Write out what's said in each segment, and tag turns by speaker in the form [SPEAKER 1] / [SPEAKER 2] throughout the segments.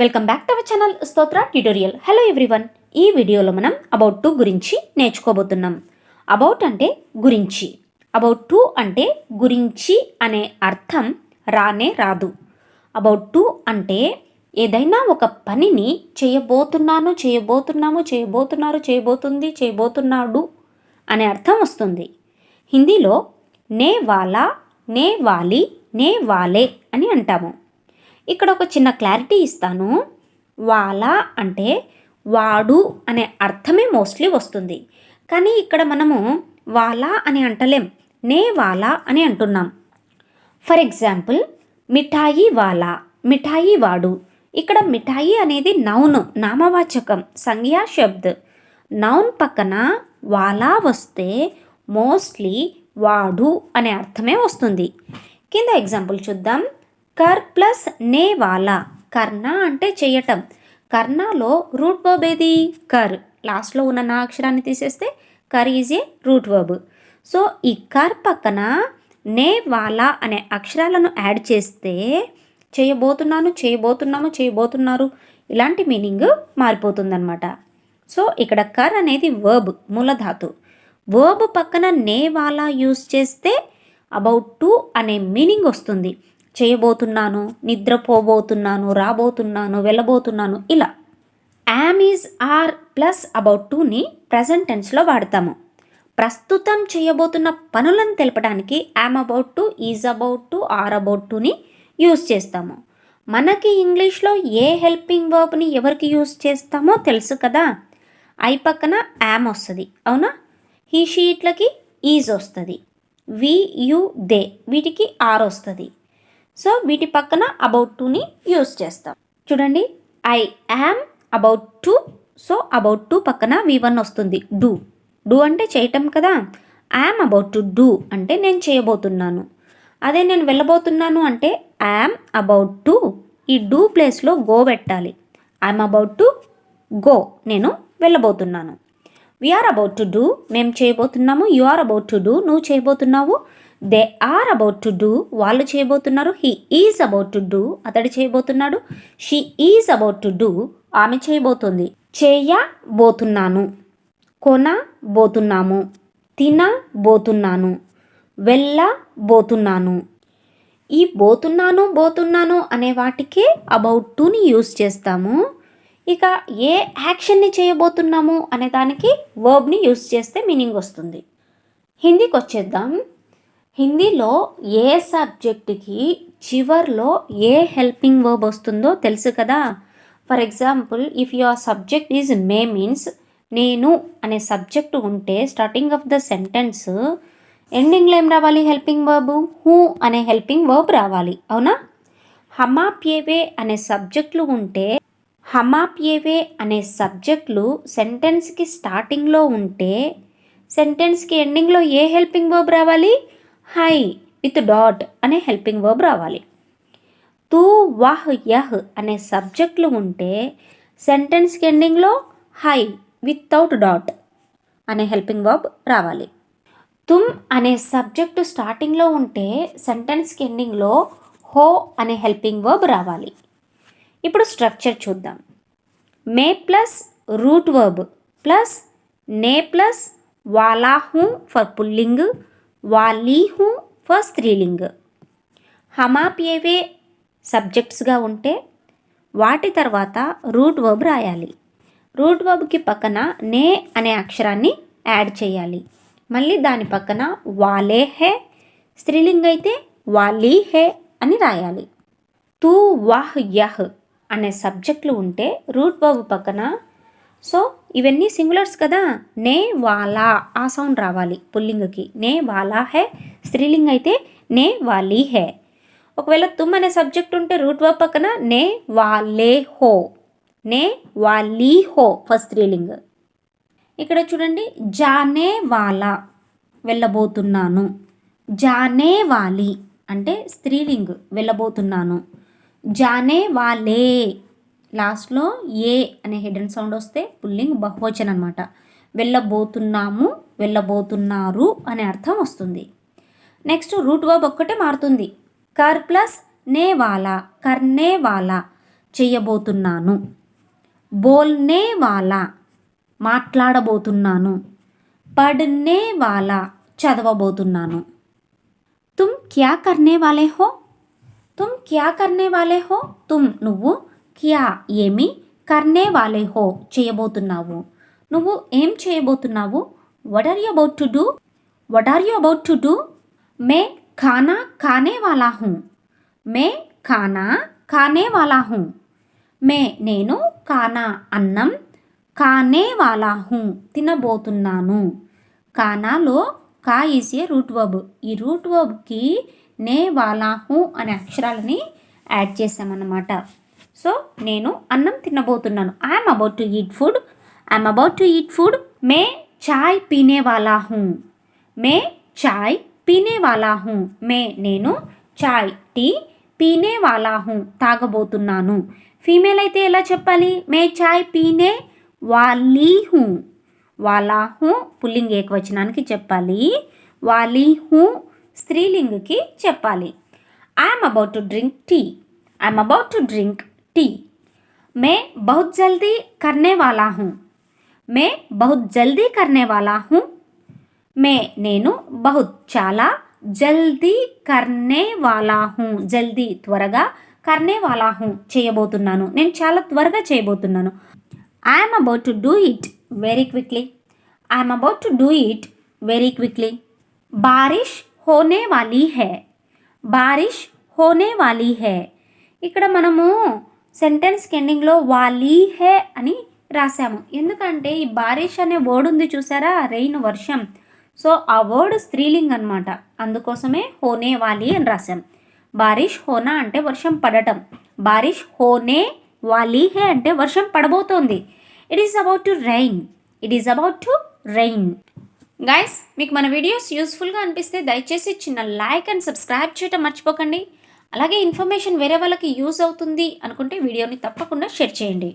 [SPEAKER 1] Welcome back to our channel స్తోత్ర tutorial. Hello everyone. ఈ వీడియోలో మనం అబౌట్ టు గురించి నేర్చుకోబోతున్నాం. అబౌట్ అంటే గురించి, అబౌట్ టు అంటే గురించి అనే అర్థం రానే రాదు. అబౌట్ టు అంటే ఏదైనా ఒక పనిని చేయబోతున్నాను, చేయబోతున్నాము, చేయబోతున్నారు, చేయబోతుంది, చేయబోతున్నాడు అనే అర్థం వస్తుంది. హిందీలో నే వాలా, నే వాలి, నే వాలే అని అంటాము. ఇక్కడ ఒక చిన్న క్లారిటీ ఇస్తాను. వాలా అంటే వాడు అనే అర్థమే మోస్ట్లీ వస్తుంది, కానీ ఇక్కడ మనము వాలా అని అంటలేం, నే వాలా అని అంటున్నాం. ఫర్ ఎగ్జాంపుల్, మిఠాయి వాలా, మిఠాయి వాడు. ఇక్కడ మిఠాయి అనేది నౌన్, నామవాచకం, సంజ్ఞా శబ్ద్. నౌన్ పక్కన వాలా వస్తే మోస్ట్లీ వాడు అనే అర్థమే వస్తుంది. కింద ఎగ్జాంపుల్ చూద్దాం. కర్ ప్లస్ నే వాలా. కర్నా అంటే చేయటం. కర్నాలో రూట్ వర్బ్ ఏది? కర్. లాస్ట్లో ఉన్న నా అక్షరాన్ని తీసేస్తే kar is a root verb. So ఈ కర్ పక్కన నే వాలా అనే అక్షరాలను యాడ్ చేస్తే చేయబోతున్నాను, చేయబోతున్నాము, చేయబోతున్నారు ఇలాంటి మీనింగ్ మారిపోతుందన్నమాట. సో ఇక్కడ కర్ అనేది వర్బ్, మూలధాతు. వర్బ్ పక్కన నే వాలా యూస్ చేస్తే అబౌట్ టు అనే మీనింగ్ వస్తుంది. చేయబోతున్నాను, నిద్రపోబోతున్నాను, రాబోతున్నాను, వెళ్ళబోతున్నాను ఇలా. Am is are plus about టుని ప్రజెంట్ టెన్స్లో వాడతాము. ప్రస్తుతం చేయబోతున్న పనులను తెలపడానికి am about to, is about to, are about టుని యూజ్ చేస్తాము. మనకి ఇంగ్లీష్లో ఏ హెల్పింగ్ వర్బ్ని ఎవరికి యూజ్ చేస్తామో తెలుసు కదా. ఐ పక్కన యామ్ వస్తుంది, అవునా. హీ షీ ఇట్లకి ఈజ్ వస్తుంది. వి యు దే వీటికి ఆర్ వస్తుంది. సో వీటి పక్కన అబౌట్ టుని యూజ్ చేస్తాం. చూడండి, I am about to. So about to పక్కన V1 వస్తుంది, డూ. డూ అంటే చేయటం కదా. ఐఎమ్ అబౌట్ టు డూ అంటే నేను చేయబోతున్నాను. అదే నేను వెళ్ళబోతున్నాను అంటే ఐఎమ్ అబౌట్ టు, ఈ డూ ప్లేస్లో గో పెట్టాలి. ఐఎమ్ అబౌట్ టు గో, నేను వెళ్ళబోతున్నాను. వీఆర్ అబౌట్ టు డూ, మేము చేయబోతున్నాము. You are about to do, నువ్వు చేయబోతున్నావు. They are about to do, వాళ్ళు చేయబోతున్నారు. He is about to do, అతడు చేయబోతున్నాడు. She is about to do, ఆమె చేయబోతుంది. చేయబోతున్నాను, కొనబోతున్నాము, తినబోతున్నాను, వెళ్ళబోతున్నాను. ఈ బోతున్నాను అనే వాటికే అబౌట్ టుని యూస్ చేస్తాము. ఇక ఏ యాక్షన్ని చేయబోతున్నాము అనే దానికి వర్బ్ని యూస్ చేస్తే మీనింగ్ వస్తుంది. హిందీకి వచ్చేద్దాం. హిందీలో ఏ సబ్జెక్ట్కి చివర్లో ఏ హెల్పింగ్ వర్బ్ వస్తుందో తెలుసు కదా. For example, if your subject is May means నేను అనే సబ్జెక్టు ఉంటే స్టార్టింగ్ ఆఫ్ ద సెంటెన్స్ ఎండింగ్లో ఏం రావాలి? హెల్పింగ్ వర్బ్ హూ అనే హెల్పింగ్ వర్బ్ రావాలి, అవునా. హమాప్యేవే అనే సబ్జెక్టులు ఉంటే హమాప్యేవే అనే సబ్జెక్టులు సెంటెన్స్కి స్టార్టింగ్లో ఉంటే సెంటెన్స్కి ఎండింగ్లో ఏ హెల్పింగ్ వర్బ్ రావాలి? హై విత్ డాట్ అనే హెల్పింగ్ వర్బ్ రావాలి. తూ వహ్ యహ్ అనే సబ్జెక్టులు ఉంటే సెంటెన్స్కి ఎండింగ్లో హై వితౌట్ డాట్ అనే హెల్పింగ్ వర్బ్ రావాలి. తుమ్ అనే సబ్జెక్టు స్టార్టింగ్లో ఉంటే సెంటెన్స్కి ఎండింగ్లో హో అనే హెల్పింగ్ వర్బ్ రావాలి. ఇప్పుడు స్ట్రక్చర్ చూద్దాం. మే ప్లస్ రూట్ వర్బ్ ప్లస్ నే ప్లస్ వాలా హూ ఫర్ పుల్లింగ్, వాలీ హూ ఫర్ స్త్రీలింగ్. హమాప్యేవే సబ్జెక్ట్స్గా ఉంటే వాటి తర్వాత రూట్ వర్బ్ రాయాలి. రూట్ వర్బ్కి పక్కన నే అనే అక్షరాన్ని యాడ్ చేయాలి. మళ్ళీ దాని పక్కన వాలే హే, స్త్రీలింగ్ అయితే వాలీ హే అని రాయాలి. తూ వహ్ యహ్ అనే సబ్జెక్టులు ఉంటే రూట్ వర్బ్ పక్కన, సో ఇవన్నీ సింగులర్స్ కదా, నే వాలా ఆ సౌండ్ రావాలి పుల్లింగ్కి. నే వాలా హే, స్త్రీలింగ్ అయితే నే వాలీ హే. ఒకవేళ తుమ్ అనే సబ్జెక్ట్ ఉంటే రూట్ వర్బ్ పక్కన నే వాలే హో, నే వాలీ హో ఫర్ స్త్రీలింగ్. ఇక్కడ చూడండి, జానే వాలా వెళ్ళబోతున్నాను, జానే వాలి అంటే స్త్రీలింగ్ వెళ్ళబోతున్నాను, జానే వాలే లాస్ట్లో ఏ అనే హెడెన్ సౌండ్ వస్తే పుల్లింగ్ బహువచనం అనమాట. వెళ్ళబోతున్నాము, వెళ్ళబోతున్నారు అనే అర్థం వస్తుంది. నెక్స్ట్ రూట్ వర్బ్ ఒక్కటే మారుతుంది. కర్ ప్లస్ నే వాలా, కర్నే వాలా. చేయబోతున్నాను. బోల్నే వాలా మాట్లాడబోతున్నాను. పढ़ने वाला చదవబోతున్నాను. తుమ్ క్యా కర్నే వాలే హో? తుమ్ క్యా కర్నే వాలే హో? తుమ్ నువ్వు, క్యా ఏమి, కర్నే వాలే హో చేయబోతున్నావు. నువ్వు ఏం చేయబోతున్నావు? What are you about to do? What are you about to do? మే ఖానా ఖానే వాలా హూँ. మే ఖానా ఖానే వాలా హూँ. మే నేను, ఖానా అన్నం, ఖానే వాలా హూँ తినబోతున్నాను. ఖానాలో కా ఈజ్ ఏ రూట్ వర్బ్. ఈ రూట్ వర్బ్కి నే వాలా హూ అనే అక్షరాలని యాడ్ చేసామన్నమాట. సో నేను అన్నం తినబోతున్నాను. I'm about to eat food. I'm about to eat food. మే చాయ్ పీనే వాలా హూ. మే చాయ్ పీనే వాలా హూ. మే నేను, చాయ్ టీ, పీనే వాలా హూ తాగబోతున్నాను. ఫీమేల్ అయితే ఎలా చెప్పాలి? మే చాయ్ పీనే వాలీ హూ. వాలా హూ పుల్లింగ్ ఏకవచనానికి చెప్పాలి. వాలీ హూ స్త్రీలింగ్కి చెప్పాలి. I'm about to drink tea. I'm about to drink tea. మే బహుత్ జల్దీ కర్నే వాలా హూ. మే బహుత్ జల్దీ కర్నే వాలా హూ. మే నేను, బహుత్ చాలా, జల్దీ కర్నే వాలా హూ జల్దీ త్వరగా, కర్నే వాలా హూ చేయబోతున్నాను. నేను చాలా త్వరగా చేయబోతున్నాను. I'm about to do it very quickly. I'm about to do it very quickly. బారిష్ హోనే వాలీ హై. బారిష్ హోనే వాలీ హై. ఇక్కడ మనము సెంటెన్స్కి ఎండింగ్లో వాలీ హై అని రాసాము. ఎందుకంటే ఈ బారిష్ అనే వర్డ్ ఉంది చూసారా, రెయిన్ వర్షం. సో ఆ వర్డ్ స్త్రీలింగ్ అనమాట. అందుకోసమే హోనే వాలీ అని రాసాం. బారిష్ హోనా అంటే వర్షం పడటం. బారిష్ హోనే వాలీ హై అంటే వర్షం పడబోతోంది. It is about to rain. It is about to rain. Guys, మీకు మన వీడియోస్ యూస్ఫుల్గా అనిపిస్తే దయచేసి చిన్న లైక్ అండ్ సబ్స్క్రైబ్ చేయటం మర్చిపోకండి. అలాగే ఇన్ఫర్మేషన్ వేరే వాళ్ళకి యూజ్ అవుతుంది అనుకుంటే వీడియోని తప్పకుండా షేర్ చేయండి.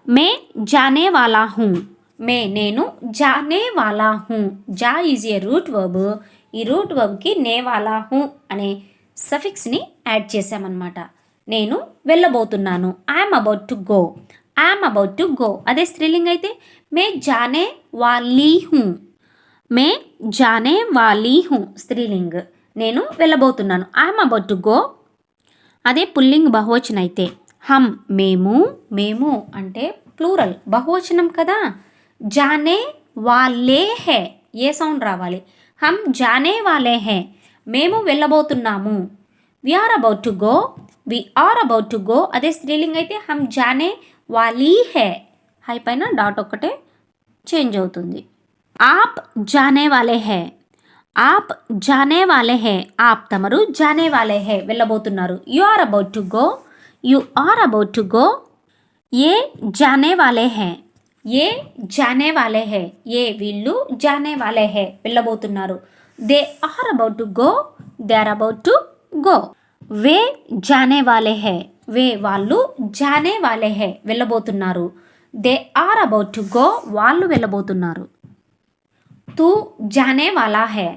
[SPEAKER 1] మే జానే వాలా హూ. మే నేను, జానే వాలా హూ. జా ఈజ్ ఏ రూట్ వర్బ్. ఈ రూట్ వర్బ్కి నే వాలా హూ అనే సఫిక్స్ని యాడ్ చేసామన్నమాట. నేను వెళ్ళబోతున్నాను. I'm about to go. I'm about to go అదే స్త్రీలింగ్ అయితే మే జానే వాలీ హూ. May జానే volley who స్త్రీలింగ్. నేను వెళ్ళబోతున్నాను. ఐఎమ్ అబౌట్ టు గో అదే పుల్లింగ్ బహువచనం అయితే హమ్ మేము. మేము అంటే ప్లూరల్ బహువచనం కదా. జానే వాలే హే ఏ సౌండ్ రావాలి. హమ్ జానే వాలే హే మేము వెళ్ళబోతున్నాము. We are about to go. We are about to go అదే స్త్రీలింగ్ అయితే హమ్ జానే వాలీ హే. హై పైన డాట్ ఒక్కటే చేంజ్ అవుతుంది. ఆప్ జానే వాలే హే. ఆప్ జానే వాలే హే. ఆప్ తమరు, జానే వాలే హే వెళ్ళబోతున్నారు. You are about to go. You are about to go. ఏ జానే వాలే హే. ఏ జానే వాలే హే. ఏ వీళ్ళు, జానే వాలే హే వెళ్ళబోతున్నారు. They are about to go. They are about to go. వే జానే వాలే హే. వే వాళ్ళు, జానే వాలే హే వెళ్ళబోతున్నారు. They are about to go వాళ్ళు వెళ్ళబోతున్నారు. తూ జానే వాలా హే.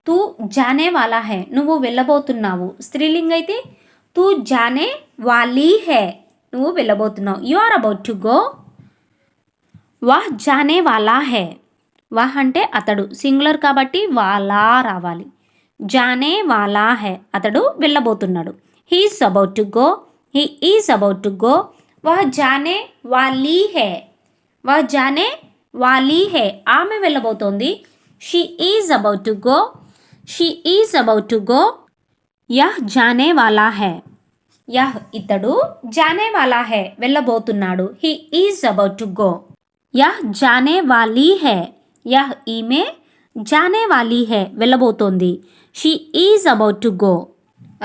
[SPEAKER 1] తూ జానే వాలా హే నువ్వు వెళ్ళబోతున్నావు. స్త్రీలింగ్ అయితే తూ జానే వాలీ హే నువ్వు వెళ్ళబోతున్నావు. You are about to go. వహ్ జానే వాలా హే. వహ్ అంటే అతడు, సింగులర్ కాబట్టి వాలా రావాలి. జానే వాలా హే అతడు వెళ్ళబోతున్నాడు. He is about to go. He is about to go. వహ్ జానే వాలీ హే. వహ్ జానే వాలీ హే ఆమె వెళ్ళబోతోంది. She is about to go. She is about to go. యహ్ జానే వాలా హే. యహ్ ఇతడు, జానే వాలా హే వెళ్ళబోతున్నాడు. He is about to go. యహ్ జానే వాలీ హే. యహ్ ఈమె, జానే వాలీ హే వెళ్ళబోతోంది. She is about to go.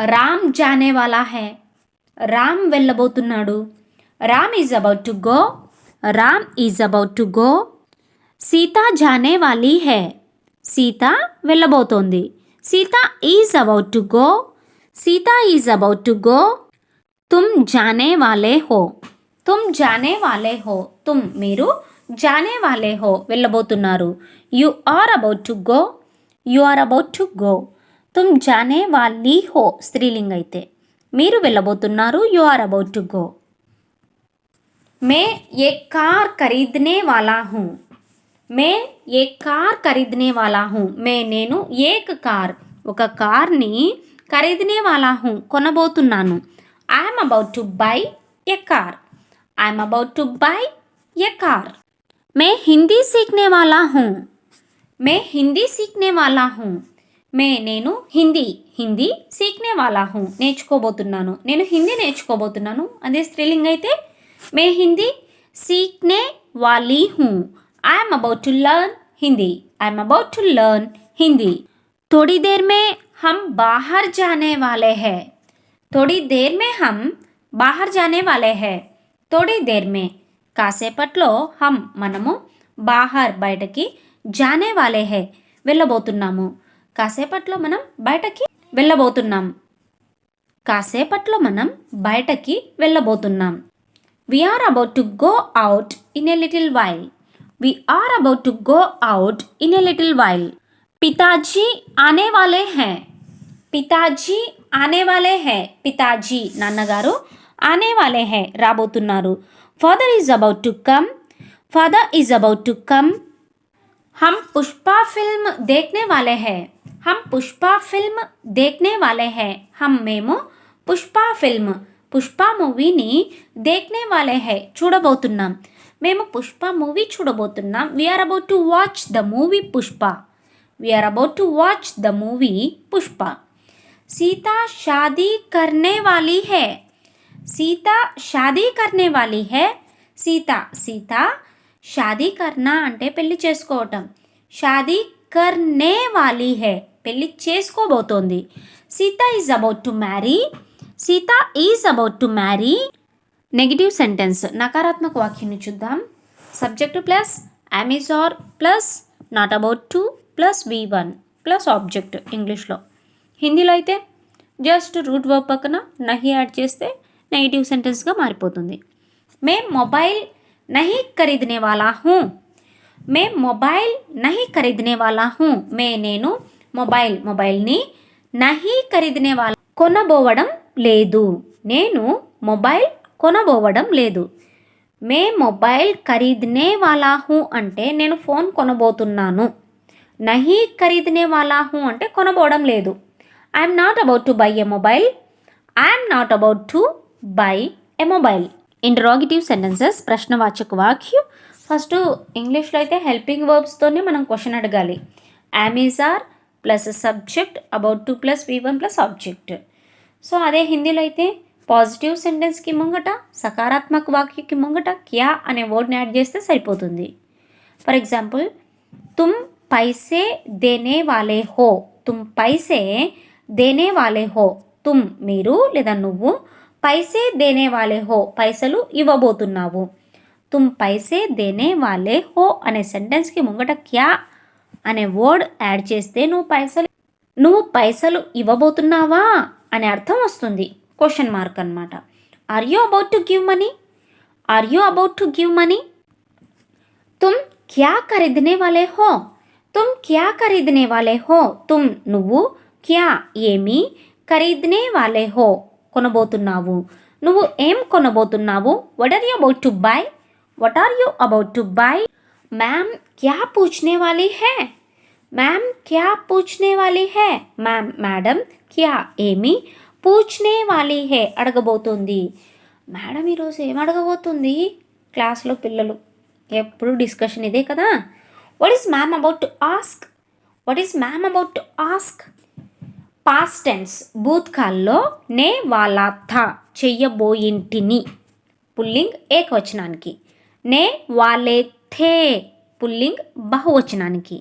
[SPEAKER 1] Ram జానే వాలా హే. Ram వెళ్ళబోతున్నాడు. Ram is about to go. Ram is about to go. Sita జానే వాలీ హే. సీత వెళ్ళబోతోంది. Sita is about to go. Sita is about to go. తుమ్ జానే వాలే హో. తుమ్ జానే వాలే హో తుమ్ మీరు, జానే వాలే హో వెళ్ళబోతున్నారు. You are about to go. You are about to go. తుమ్ జానే వాలీ హో స్త్రీలింగ్ అయితే మీరు వెళ్ళబోతున్నారు. You are about to go. मैं एक कार खरीदने वाला हूँ. मैं एक कार खरीदने वाला हूँ. నేను ఏక్ కార్ ఒక కార్ని ఖరీదనే వాలా హూ కొనబోతున్నాను. I'm about to buy a car. I'm about to buy a car. मैं हिंदी सीखने वाला हूँ. मैं हिंदी सीखने वाला हूँ. నేను హిందీ సీక్నే వాలా హూ నేర్చుకోబోతున్నాను. నేను హిందీ నేర్చుకోబోతున్నాను. అదే స్త్రీలింగ్ అయితే मैं हिंदी सीखने वाली हूँ. I am about to learn Hindi. I am about to learn Hindi. थोड़ी देर में हम बाहर जाने वाले हैं. थोड़ी देर में हम बाहर जाने वाले हैं. थोड़ी देर में కాసేపట్లో హమ్ మనము బాహర్ బయటకి జానే వాలే హే వెళ్ళబోతున్నాము. కాసేపట్లో మనం బయటకి వెళ్ళబోతున్నాం. కాసేపట్లో మనం బయటకి వెళ్ళబోతున్నాం. We are about to go out in a little while. We are about to go out in a little while. पिताजी आने वाले हैं. पिताजी आने वाले हैं. पिताजी नान्नगारू आने वाले हैं राबोतुन्नारू. Father is about to come. Father is about to come. हम पुष्पा फिल्म देखने वाले हैं. हम पुष्पा फिल्म देखने वाले हैं. हम మేము పుష్పా ఫిల్మ్ పుష్ప మూవీని దేఖ్నే వాలే హై చూడబోతున్నాం. మేము పుష్ప మూవీ చూడబోతున్నాం. We are about to watch the movie Pushpa. We are about to watch the movie Pushpa. Sita షాదీ కర్నే వాలీ హై. సీతా షాదీ కర్నే వాలీ హై. సీత షాదీ కర్నా అంటే పెళ్లి చేసుకోవటం. షాదీ కర్నే వాలీ హై పెళ్లి చేసుకోబోతోంది. Sita is about to marry. Sita is about to marry. Negative sentence నకారాత్మక వాక్యాన్ని చూద్దాం. Subject plus am is are plus not about to plus V1 plus object ఇంగ్లీష్లో. హిందీలో అయితే జస్ట్ రూట్ వర్బ్ పక్కన నహి యాడ్ చేస్తే నెగిటివ్ సెంటెన్స్గా మారిపోతుంది. మే మొబైల్ నహి ఖరీదనే వాలా హూ. మే మొబైల్ నహి ఖరీదనే వాలా హూ. నేను మొబైల్ని నహి ఖరీదనే వాలా కొనబోవడం లేదు. నేను మొబైల్ కొనబోవడం లేదు. మే మొబైల్ ఖరీదనే వాలా హూ అంటే నేను ఫోన్ కొనబోతున్నాను. నహి ఖరీదనే వాలా హూ అంటే కొనబోవడం లేదు. I'm not about to buy a mobile. I'm not about to buy a mobile. Interrogative sentences ప్రశ్నవాచక వాక్యం. ఫస్ట్ ఇంగ్లీష్లో అయితే హెల్పింగ్ వర్బ్స్తోనే మనం క్వశ్చన్ అడగాలి. Am is are plus subject about to plus V1 plus object. So అదే హిందీలో అయితే పాజిటివ్ సెంటెన్స్కి ముంగట సకారాత్మక వాక్యకి ముంగట క్యా అనే వర్డ్ని యాడ్ చేస్తే సరిపోతుంది. ఫర్ ఎగ్జాంపుల్ తుమ్ పైసే దేనే వాలే హో. తుమ్ పైసే దేనే వాలే హో. తుమ్ మీరు లేదా నువ్వు పైసే దేనే వాలే హో పైసలు ఇవ్వబోతున్నావు. తుమ్ పైసే దేనే వాలే హో అనే సెంటెన్స్కి ముంగట క్యా అనే వర్డ్ యాడ్ చేస్తే నువ్వు పైసలు ఇవ్వబోతున్నావా అనే అర్థం వస్తుంది. క్వశ్చన్ మార్క్ అనమాట. Are you about to give money. Are you about to give money. తుమ్ క్యా ఖరీదనే వాలే హో. తుమ్ క్యా ఖరీదనే వాలే హో. తుమ్ నువ్వు క్యా ఏమి ఖరీదనే వాలే హో కొనబోతున్నావు. నువ్వు ఏం కొనబోతున్నావు. What are you about to buy. What are you about to buy. Ma'am క్యా పూछने वाली है. మ్యామ్ క్యా పూछने वाली है. మ్యామ్ మేడం క్యా ఏమి పూछने वाली है అడగబోతుంది. మేడం ఈరోజు ఏం అడగబోతుంది. క్లాస్లో పిల్లలు ఎప్పుడు డిస్కషన్ ఇదే కదా. What is ma'am about to ask. What is ma'am about to ask. Past tense భూత్కాల్లో నే వాలా థా చెయ్యబోయింటిని పుల్లింగ్ ఏకవచనానికి. నే వాలే థే పుల్లింగ్ బహువచనానికి.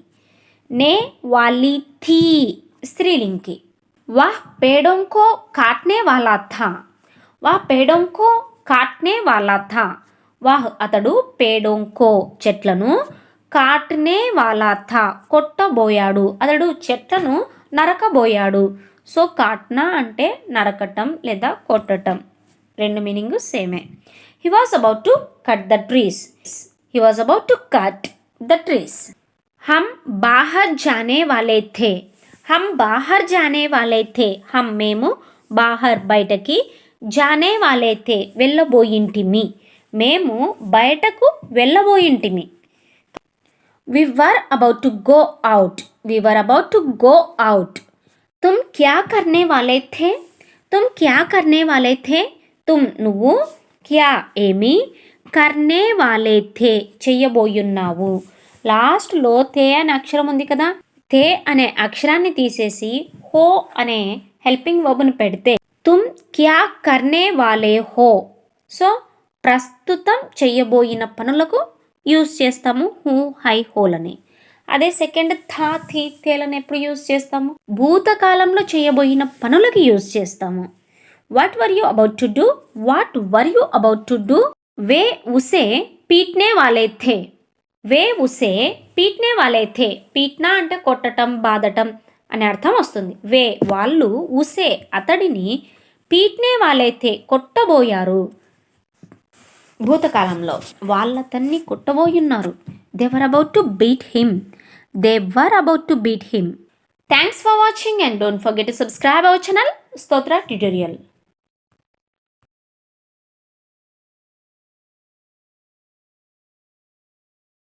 [SPEAKER 1] నే వాली थी స్త్రీలింగ్కి. वह पेड़ों को काटने वाला था. वह पेड़ों को काटने वाला था. वह అతడు पेड़ों को చెట్లను కాటనే వాలా థా కొట్టబోయాడు. అతడు చెట్లను నరకబోయాడు. సో కాట్నా అంటే నరకటం లేదా కొట్టటం. రెండు మీనింగ్ సేమే. He was about to cut the trees. He was about to cut the trees. हम बाहर जाने वाले थे. हम बाहर जाने वाले थे. हम మేము బాహర్ బయటకి, జానే వాలే థే వెళ్ళబోయింటిమి, మేము బయటకు వెళ్ళబోయింటిమి. We were about to go out, we were about to go out. తుమ్ క్యా కర్నే వాలే థే, తుమ్ క్యా కర్నే వాలే థే, తుమ్ నువ్వు, క్యా ఏమి, కర్నే వాలే థే చెయ్యబోయున్నావు. లాస్ట్లో థే అనే అక్షరం ఉంది కదా, థే అనే అక్షరాన్ని తీసేసి హో అనే హెల్పింగ్ వర్బ్ను పెడితే తుమ్ క్యా కర్నే వాలే హో. సో ప్రస్తుతం చెయ్యబోయిన పనులకు యూస్ చేస్తాము హూ, హై, హోలని. అదే సెకండ్ థా, థీ, థేలను ఎప్పుడు యూస్ చేస్తాము? భూతకాలంలో చేయబోయిన పనులకి యూస్ చేస్తాము. What were you about to do, what were you about to do. వే ఉసే పీట్నే వాలే థే, వే ఉసే పీట్నే వాలే థే. పీట్నా అంటే కొట్టటం, బాదటం అనే అర్థం వస్తుంది. వే వాళ్ళు, ఉసే అతడిని, పీట్నే వాలే థే కొట్టబోయారు. భూతకాలంలో వాళ్ళతన్ని కొట్టబోయున్నారు. They were about to beat him, they were about to beat him. Thanks for watching and don't forget to subscribe our channel Stotra tutorial.